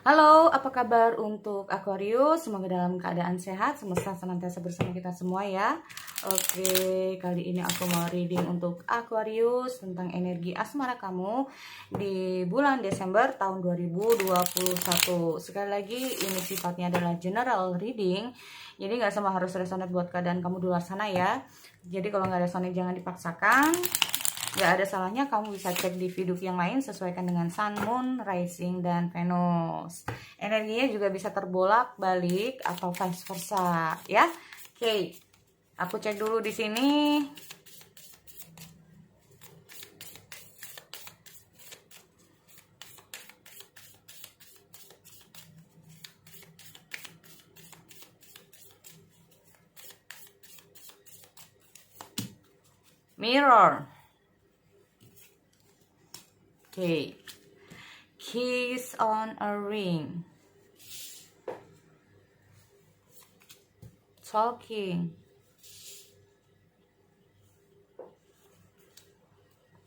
Halo, apa kabar untuk Aquarius? Semoga dalam keadaan sehat, semesta senantiasa bersama kita semua ya. Oke, kali ini aku mau reading untuk Aquarius tentang energi asmara kamu di bulan Desember tahun 2021. Sekali lagi, ini sifatnya adalah general reading, jadi nggak semua harus resonate buat keadaan kamu di luar sana ya. Jadi kalau nggak resonate jangan dipaksakan. Gak ada salahnya kamu bisa cek di video yang lain, sesuaikan dengan Sun, Moon, Rising, dan Venus. Energinya juga bisa terbolak balik atau vice versa ya. Oke, aku cek dulu di sini. Mirror. Oke. Kiss on a ring. Talking.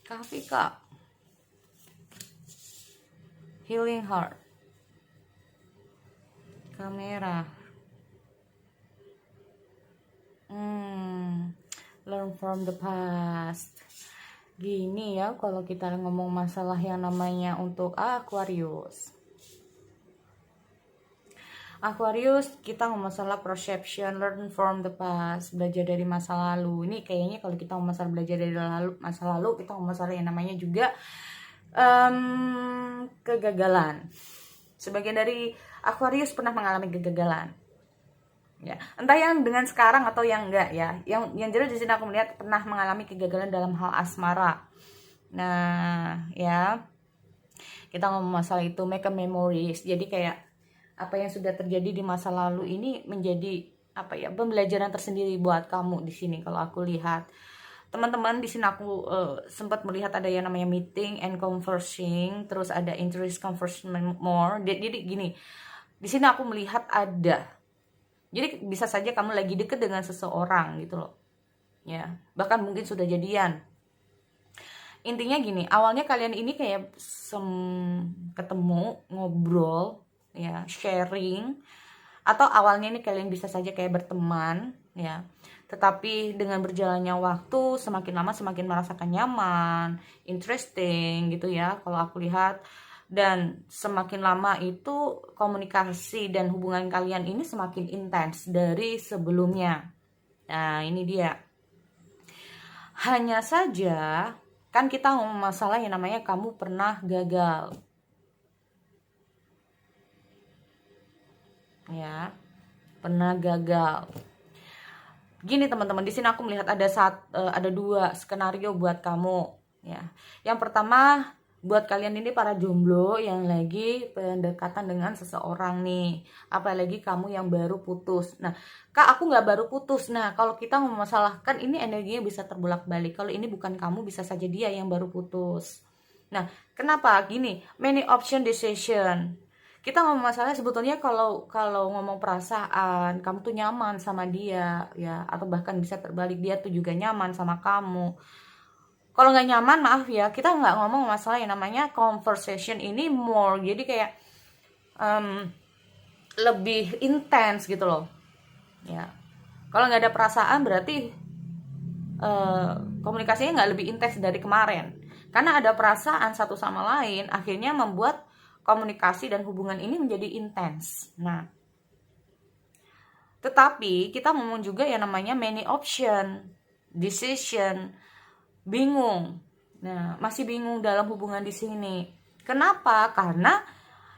Coffee cup. Healing heart. Kamera. Learn from the past. Gini ya kalau kita ngomong masalah yang namanya untuk Aquarius. Aquarius, kita ngomong masalah perception, learn from the past, belajar dari masa lalu. Ini kayaknya kalau kita ngomong masalah belajar dari masa lalu, kita ngomong masalah yang namanya juga kegagalan. Sebagian dari Aquarius pernah mengalami kegagalan. Ya, entah yang dengan sekarang atau yang enggak ya. Yang jelas di sini aku melihat pernah mengalami kegagalan dalam hal asmara. Nah, ya. Kita ngomong masalah itu, make a memories. Jadi kayak apa yang sudah terjadi di masa lalu ini menjadi apa ya, pembelajaran tersendiri buat kamu di sini kalau aku lihat. Teman-teman, di sini aku sempat melihat ada yang namanya meeting and conversing, terus ada interest conversation more. Jadi gini, di sini aku melihat ada. Jadi bisa saja kamu lagi deket dengan seseorang gitu loh. Ya, bahkan mungkin sudah jadian. Intinya gini, awalnya kalian ini kayak ketemu, ngobrol, ya, sharing, atau awalnya ini kalian bisa saja kayak berteman, ya. Tetapi dengan berjalannya waktu, semakin lama semakin merasakan nyaman, interesting gitu ya, kalau aku lihat. Dan semakin lama itu komunikasi dan hubungan kalian ini semakin intens dari sebelumnya. Nah, ini dia. Hanya saja, kan kita ngomong masalah yang namanya kamu pernah gagal. Ya, pernah gagal. Gini teman-teman, di sini aku melihat ada dua skenario buat kamu. Ya, yang pertama buat kalian ini para jomblo yang lagi pendekatan dengan seseorang nih, apalagi kamu yang baru putus. Nah, kak aku nggak baru putus. Nah, kalau kita memasalahkan ini energinya bisa terbolak-balik. Kalau ini bukan kamu, bisa saja dia yang baru putus. Nah, kenapa gini? Many option decision. Kita ngomong masalah sebetulnya kalau ngomong perasaan, kamu tuh nyaman sama dia ya, atau bahkan bisa terbalik, dia tuh juga nyaman sama kamu. Kalau nggak nyaman, maaf ya, kita nggak ngomong masalah yang namanya conversation ini more, jadi kayak lebih intens gitu loh ya. Kalau nggak ada perasaan berarti komunikasinya nggak lebih intens dari kemarin, karena ada perasaan satu sama lain akhirnya membuat komunikasi dan hubungan ini menjadi intens. Nah, tetapi kita ngomong juga yang namanya many option decision, bingung. Nah, masih bingung dalam hubungan di sini. Kenapa? Karena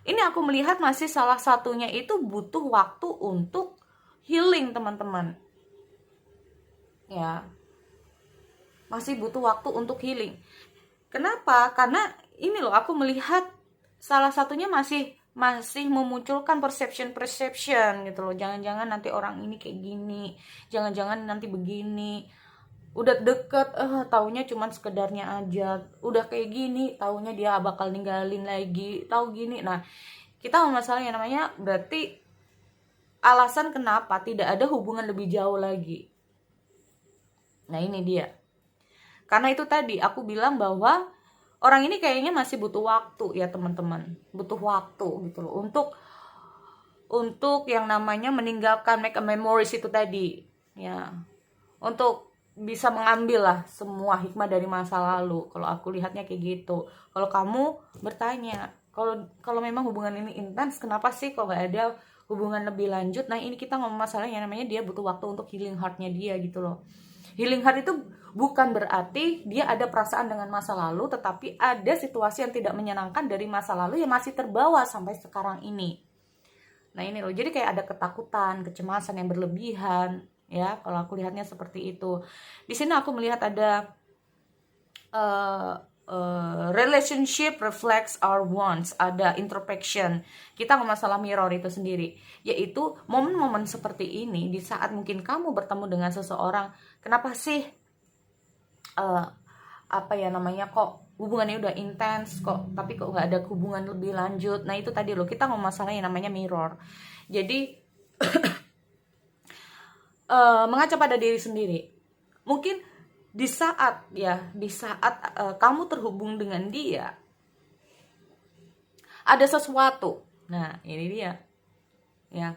ini aku melihat masih salah satunya itu butuh waktu untuk healing, teman-teman. Ya. Masih butuh waktu untuk healing. Kenapa? Karena ini loh, aku melihat salah satunya masih memunculkan perception gitu loh. Jangan-jangan nanti orang ini kayak gini, jangan-jangan nanti begini. Udah deket, taunya cuman sekedarnya aja. Udah kayak gini, taunya dia bakal ninggalin lagi, tahu gini. Nah, kita mau masalah yang namanya berarti alasan kenapa tidak ada hubungan lebih jauh lagi. Nah, ini dia. Karena itu tadi aku bilang bahwa orang ini kayaknya masih butuh waktu ya teman-teman, butuh waktu gitu loh untuk yang namanya meninggalkan, make a memories itu tadi ya, untuk bisa mengambil lah semua hikmah dari masa lalu. Kalau aku lihatnya kayak gitu. Kalau kamu bertanya, kalau memang hubungan ini intens, kenapa sih kok nggak ada hubungan lebih lanjut? Nah ini kita ngomong masalah yang namanya dia butuh waktu untuk healing heartnya dia gitu loh. Healing heart itu bukan berarti dia ada perasaan dengan masa lalu, tetapi ada situasi yang tidak menyenangkan dari masa lalu yang masih terbawa sampai sekarang ini. Nah ini loh, jadi kayak ada ketakutan, kecemasan yang berlebihan ya. Kalau aku lihatnya seperti itu. Di sini aku melihat ada relationship reflects our wants, ada introspection. Kita ngomong masalah mirror itu sendiri, yaitu momen-momen seperti ini di saat mungkin kamu bertemu dengan seseorang, kenapa sih apa ya namanya, kok hubungannya udah intens kok tapi kok nggak ada hubungan lebih lanjut. Nah itu tadi loh, kita ngomong masalah yang namanya mirror. Jadi mengaca pada diri sendiri. Mungkin di saat kamu terhubung dengan dia, ada sesuatu. Nah ini dia ya,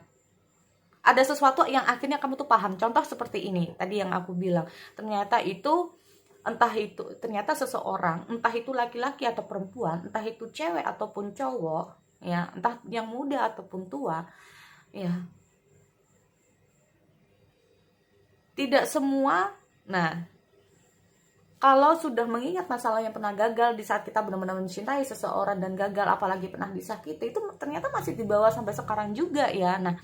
ada sesuatu yang akhirnya kamu tuh paham. Contoh seperti ini tadi yang aku bilang, ternyata ternyata seseorang, entah itu laki-laki atau perempuan, entah itu cewek ataupun cowok ya, entah yang muda ataupun tua ya, tidak semua. Nah kalau sudah mengingat masalah yang pernah gagal, di saat kita benar-benar mencintai seseorang dan gagal, apalagi pernah disakiti, itu ternyata masih dibawa sampai sekarang juga ya. Nah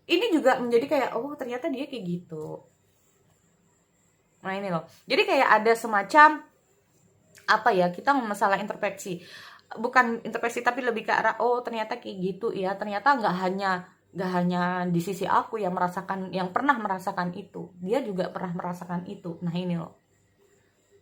ini juga menjadi kayak, oh ternyata dia kayak gitu. Nah ini loh, jadi kayak ada semacam apa ya, kita masalah introspeksi, bukan introspeksi tapi lebih ke arah, oh ternyata kayak gitu ya, ternyata nggak hanya di sisi aku yang pernah merasakan itu, dia juga pernah merasakan itu. Nah ini loh,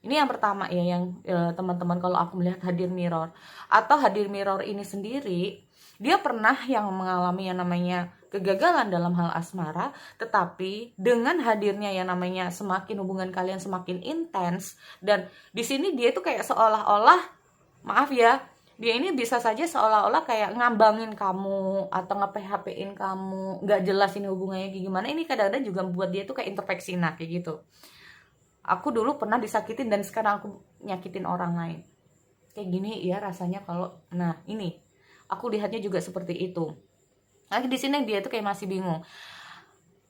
ini yang pertama ya, yang teman-teman, kalau aku melihat hadir mirror atau hadir mirror ini sendiri, dia pernah yang mengalami yang namanya kegagalan dalam hal asmara, tetapi dengan hadirnya yang namanya semakin hubungan kalian semakin intens, dan di sini dia itu kayak seolah-olah, maaf ya, dia ini bisa saja seolah-olah kayak ngambangin kamu atau nge-PHP-in kamu, nggak jelas ini hubungannya kayak gimana. Ini kadang-kadang juga buat dia itu kayak introspeksi, nah kayak gitu. Aku dulu pernah disakitin dan sekarang aku nyakitin orang lain. Kayak gini ya rasanya kalau, nah ini aku lihatnya juga seperti itu. Nah di sini dia tuh kayak masih bingung.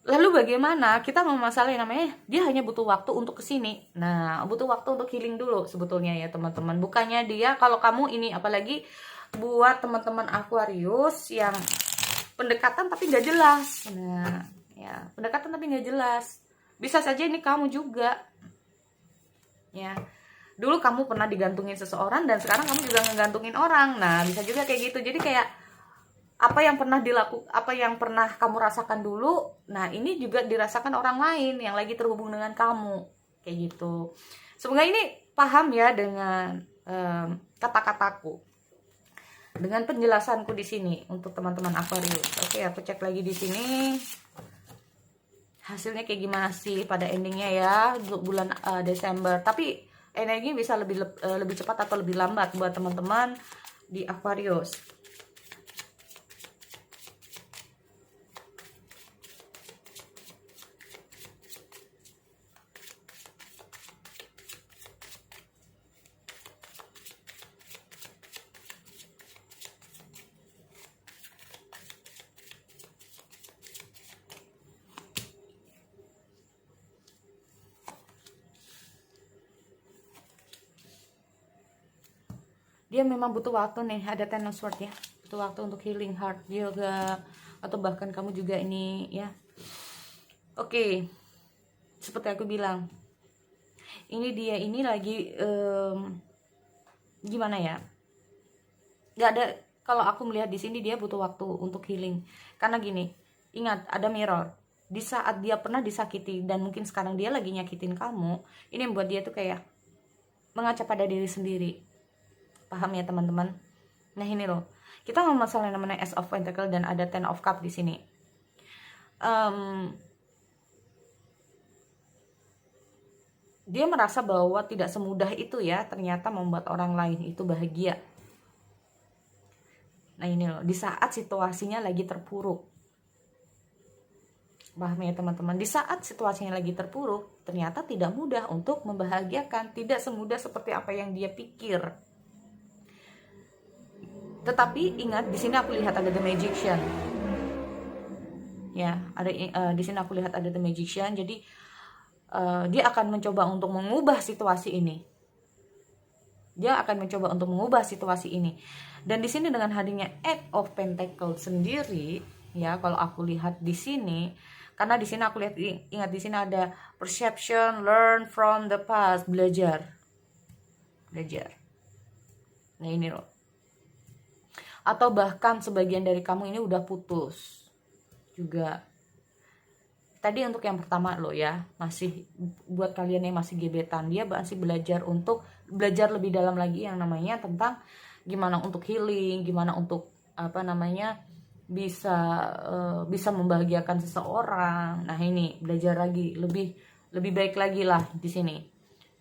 Lalu bagaimana? Kita mau masalah yang namanya dia hanya butuh waktu untuk kesini. Nah butuh waktu untuk healing dulu sebetulnya ya teman-teman. Bukannya dia, kalau kamu ini apalagi buat teman-teman Aquarius yang pendekatan tapi nggak jelas. Nah ya, pendekatan tapi nggak jelas. Bisa saja ini kamu juga ya, dulu kamu pernah digantungin seseorang dan sekarang kamu juga ngegantungin orang. Nah bisa juga kayak gitu. Jadi kayak apa yang pernah kamu rasakan dulu, nah ini juga dirasakan orang lain yang lagi terhubung dengan kamu kayak gitu. Semoga ini paham ya dengan kata-kataku, dengan penjelasanku di sini untuk teman-teman Aquarius. Oke, aku cek lagi di sini hasilnya kayak gimana sih pada endingnya ya, bulan Desember. Tapi energi bisa lebih cepat atau lebih lambat buat teman-teman di Aquarius. Dia memang butuh waktu nih, ada Ten of Swords ya, butuh waktu untuk healing heart juga, atau bahkan kamu juga ini ya. Oke, seperti aku bilang, ini dia ini lagi gimana ya, nggak ada, kalau aku melihat di sini dia butuh waktu untuk healing. Karena gini, ingat ada mirror, di saat dia pernah disakiti dan mungkin sekarang dia lagi nyakitin kamu, ini membuat dia tuh kayak mengaca pada diri sendiri. Paham ya teman-teman? Nah ini loh, kita ngomong masalah namanya Ace of Pentacles dan ada Ten of Cups di sini. dia merasa bahwa tidak semudah itu ya ternyata membuat orang lain itu bahagia. Nah ini loh, di saat situasinya lagi terpuruk. Paham ya teman-teman? Di saat situasinya lagi terpuruk, ternyata tidak mudah untuk membahagiakan, tidak semudah seperti apa yang dia pikir. Tetapi ingat, di sini aku lihat ada The Magician. Ya, ada di sini aku lihat ada The Magician. Jadi dia akan mencoba untuk mengubah situasi ini. Dia akan mencoba untuk mengubah situasi ini. Dan di sini dengan hadirnya Eight of Pentacles sendiri, ya kalau aku lihat di sini, karena di sini aku lihat, ingat di sini ada perception, learn from the past, belajar. Nah ini loh. Atau bahkan sebagian dari kamu ini udah putus juga. Tadi untuk yang pertama loh ya, masih buat kalian yang masih gebetan, dia masih belajar lebih dalam lagi yang namanya tentang gimana untuk healing, gimana untuk bisa membahagiakan seseorang. Nah ini belajar lagi, lebih baik lagi lah di sini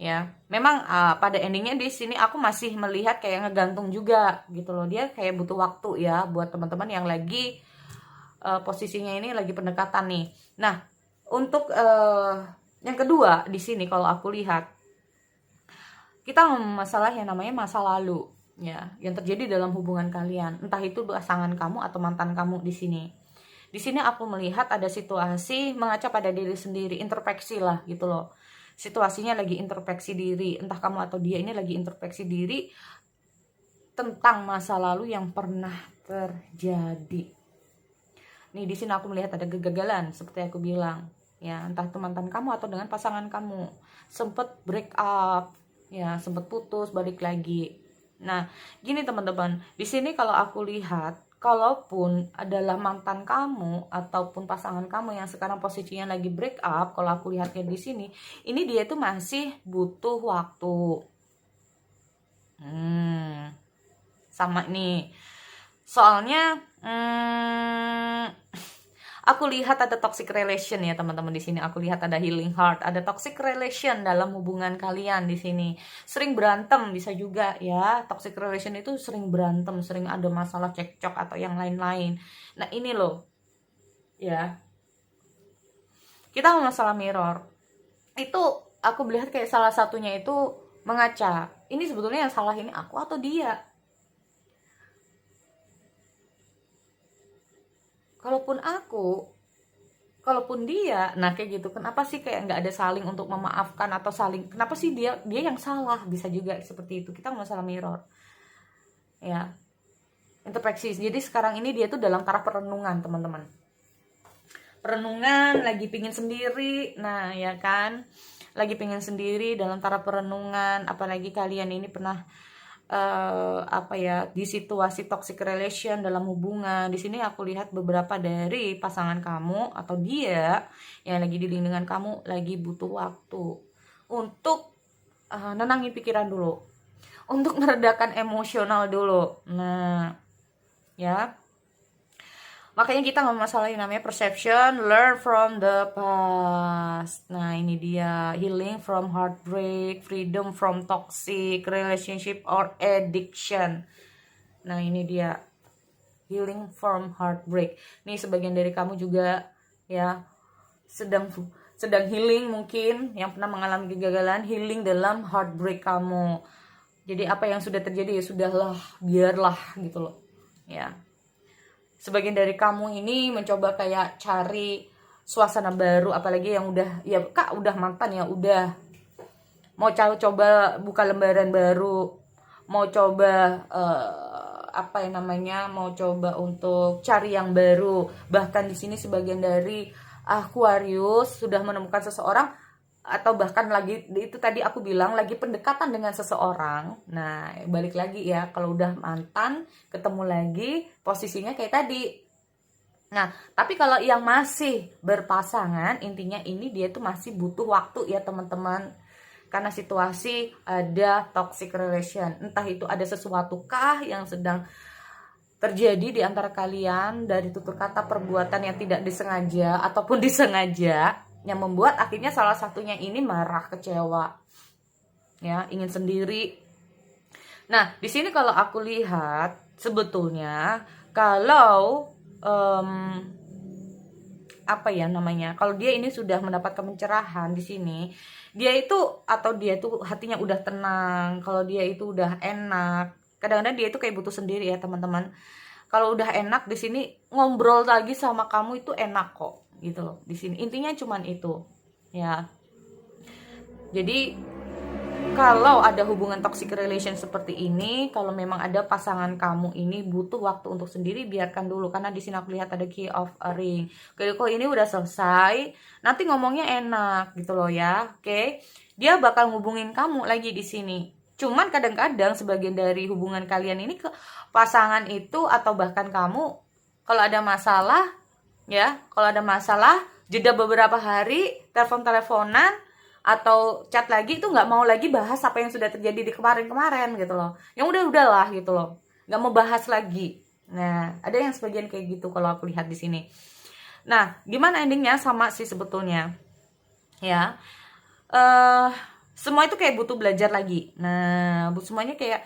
ya. Memang pada endingnya di sini aku masih melihat kayak ngegantung juga gitu loh. Dia kayak butuh waktu ya buat teman-teman yang lagi posisinya ini lagi pendekatan nih. Nah, untuk yang kedua di sini kalau aku lihat, kita ngomong masalah yang namanya masa lalu ya, yang terjadi dalam hubungan kalian, entah itu pasangan kamu atau mantan kamu di sini. Di sini aku melihat ada situasi mengaca pada diri sendiri, introspeksi lah gitu loh. Situasinya lagi introspeksi diri, entah kamu atau dia ini lagi introspeksi diri tentang masa lalu yang pernah terjadi. Nih di sini aku melihat ada kegagalan seperti aku bilang ya, entah itu mantan kamu atau dengan pasangan kamu sempet break up ya, sempet putus balik lagi. Nah gini teman-teman, di sini kalau aku lihat, kalaupun adalah mantan kamu ataupun pasangan kamu yang sekarang posisinya lagi break up, kalau aku lihatnya di sini, ini dia tuh masih butuh waktu. Sama nih. Soalnya aku lihat ada toxic relation ya teman-teman di sini. Aku lihat ada healing heart, ada toxic relation dalam hubungan kalian di sini. Sering berantem bisa juga ya. Toxic relation itu sering berantem, sering ada masalah cekcok atau yang lain-lain. Nah, ini loh. Ya. Kita mau masalah mirror. Itu aku melihat kayak salah satunya itu mengaca. Ini sebetulnya yang salah ini aku atau dia? Kalaupun dia, nah kayak gitu, kenapa sih kayak nggak ada saling untuk memaafkan atau saling, kenapa sih dia yang salah? Bisa juga seperti itu. Kita masalah mirror ya, introspeksi. Jadi sekarang ini dia tuh dalam taraf perenungan teman-teman, perenungan, lagi pingin sendiri. Nah ya kan, lagi pingin sendiri dalam taraf perenungan. Apalagi kalian ini pernah di situasi toxic relation dalam hubungan. Di sini aku lihat beberapa dari pasangan kamu atau dia yang lagi di lingkungan kamu lagi butuh waktu untuk nenangin pikiran dulu, untuk meredakan emosional dulu. Nah ya, makanya kita ngomong masalah yang namanya perception, learn from the past. Nah ini dia, healing from heartbreak, freedom from toxic relationship or addiction. Nah ini dia, healing from heartbreak. Nih sebagian dari kamu juga ya sedang healing, mungkin yang pernah mengalami kegagalan, healing dalam heartbreak kamu. Jadi apa yang sudah terjadi ya sudahlah, biarlah gitu loh ya. Sebagian dari kamu ini mencoba kayak cari suasana baru, apalagi yang udah mantan ya, udah mau coba buka lembaran baru, mau coba mau coba untuk cari yang baru. Bahkan di sini sebagian dari Aquarius sudah menemukan seseorang, atau bahkan lagi itu tadi aku bilang lagi pendekatan dengan seseorang. Nah balik lagi ya, kalau udah mantan ketemu lagi posisinya kayak tadi. Nah tapi kalau yang masih berpasangan, intinya ini dia tuh masih butuh waktu ya teman-teman, karena situasi ada toxic relation. Entah itu ada sesuatu kah yang sedang terjadi di antara kalian dari tutur kata, perbuatan yang tidak disengaja ataupun disengaja yang membuat akhirnya salah satunya ini marah, kecewa, ya, ingin sendiri. Nah, di sini kalau aku lihat sebetulnya kalau apa ya namanya, kalau dia ini sudah mendapatkan pencerahan di sini, dia itu atau dia itu hatinya udah tenang, kalau dia itu udah enak. Kadang-kadang dia itu kayak butuh sendiri ya teman-teman. Kalau udah enak di sini, ngobrol lagi sama kamu itu enak kok gitu loh di sini. Intinya cuman itu ya. Jadi kalau ada hubungan toxic relation seperti ini, kalau memang ada pasangan kamu ini butuh waktu untuk sendiri, biarkan dulu. Karena di sini aku lihat ada key of a ring. Oke, kok ini udah selesai, nanti ngomongnya enak gitu loh ya. Oke, dia bakal ngubungin kamu lagi di sini. Cuman kadang-kadang sebagian dari hubungan kalian ini ke pasangan itu atau bahkan kamu, kalau ada masalah ya, kalau ada masalah jeda beberapa hari, telepon-teleponan atau chat lagi itu nggak mau lagi bahas apa yang sudah terjadi di kemarin-kemarin gitu loh. Yang udahlah gitu loh, nggak mau bahas lagi. Nah, ada yang sebagian kayak gitu kalau aku lihat di sini. Nah, gimana endingnya? Sama sih sebetulnya ya. Semua itu kayak butuh belajar lagi. Nah, semuanya kayak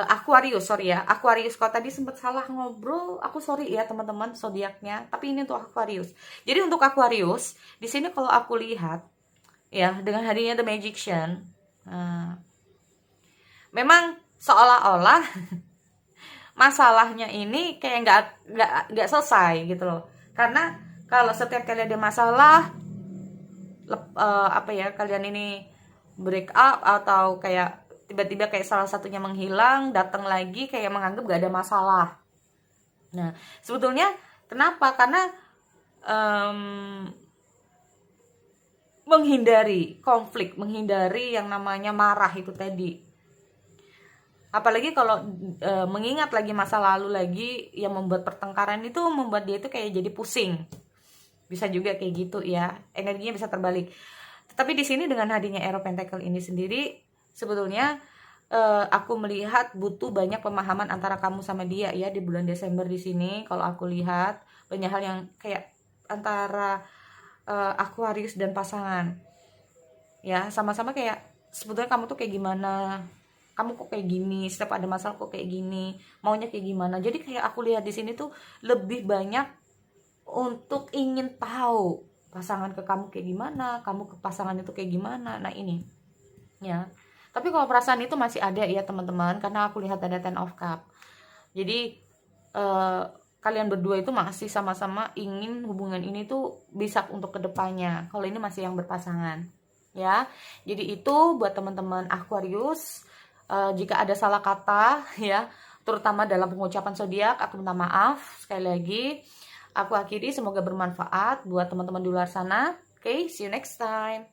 Aquarius, sorry ya, Aquarius. Kalau tadi sempat salah ngobrol, aku sorry ya teman-teman zodiaknya. Tapi ini untuk Aquarius. Jadi untuk Aquarius di sini kalau aku lihat ya, dengan hadirnya The Magician, memang seolah-olah masalahnya ini kayak nggak selesai gitu loh. Karena kalau setiap kali ada masalah, apa ya, kalian ini break up atau kayak tiba-tiba kayak salah satunya menghilang, datang lagi kayak menganggap gak ada masalah. Nah, sebetulnya kenapa? Karena menghindari konflik, menghindari yang namanya marah itu tadi. Apalagi kalau mengingat lagi masa lalu lagi, yang membuat pertengkaran itu membuat dia itu kayak jadi pusing. Bisa juga kayak gitu ya, energinya bisa terbalik. Tapi di sini dengan hadirnya Hero Pentacle ini sendiri, sebetulnya aku melihat butuh banyak pemahaman antara kamu sama dia ya di bulan Desember di sini. Kalau aku lihat banyak hal yang kayak antara Aquarius dan pasangan ya, sama-sama kayak sebetulnya kamu tuh kayak gimana, kamu kok kayak gini, setiap ada masalah kok kayak gini, maunya kayak gimana. Jadi kayak aku lihat di sini tuh lebih banyak untuk ingin tahu pasangan ke kamu kayak gimana, kamu ke pasangan itu kayak gimana. Nah ini ya, tapi kalau perasaan itu masih ada ya teman-teman, karena aku lihat ada Ten of Cup. Jadi kalian berdua itu masih sama-sama ingin hubungan ini tuh bisa untuk kedepannya. Kalau ini masih yang berpasangan ya. Jadi itu buat teman-teman Aquarius, jika ada salah kata ya, terutama dalam pengucapan zodiak, aku minta maaf sekali lagi. Aku akhiri, semoga bermanfaat buat teman-teman di luar sana. Oke, see you next time.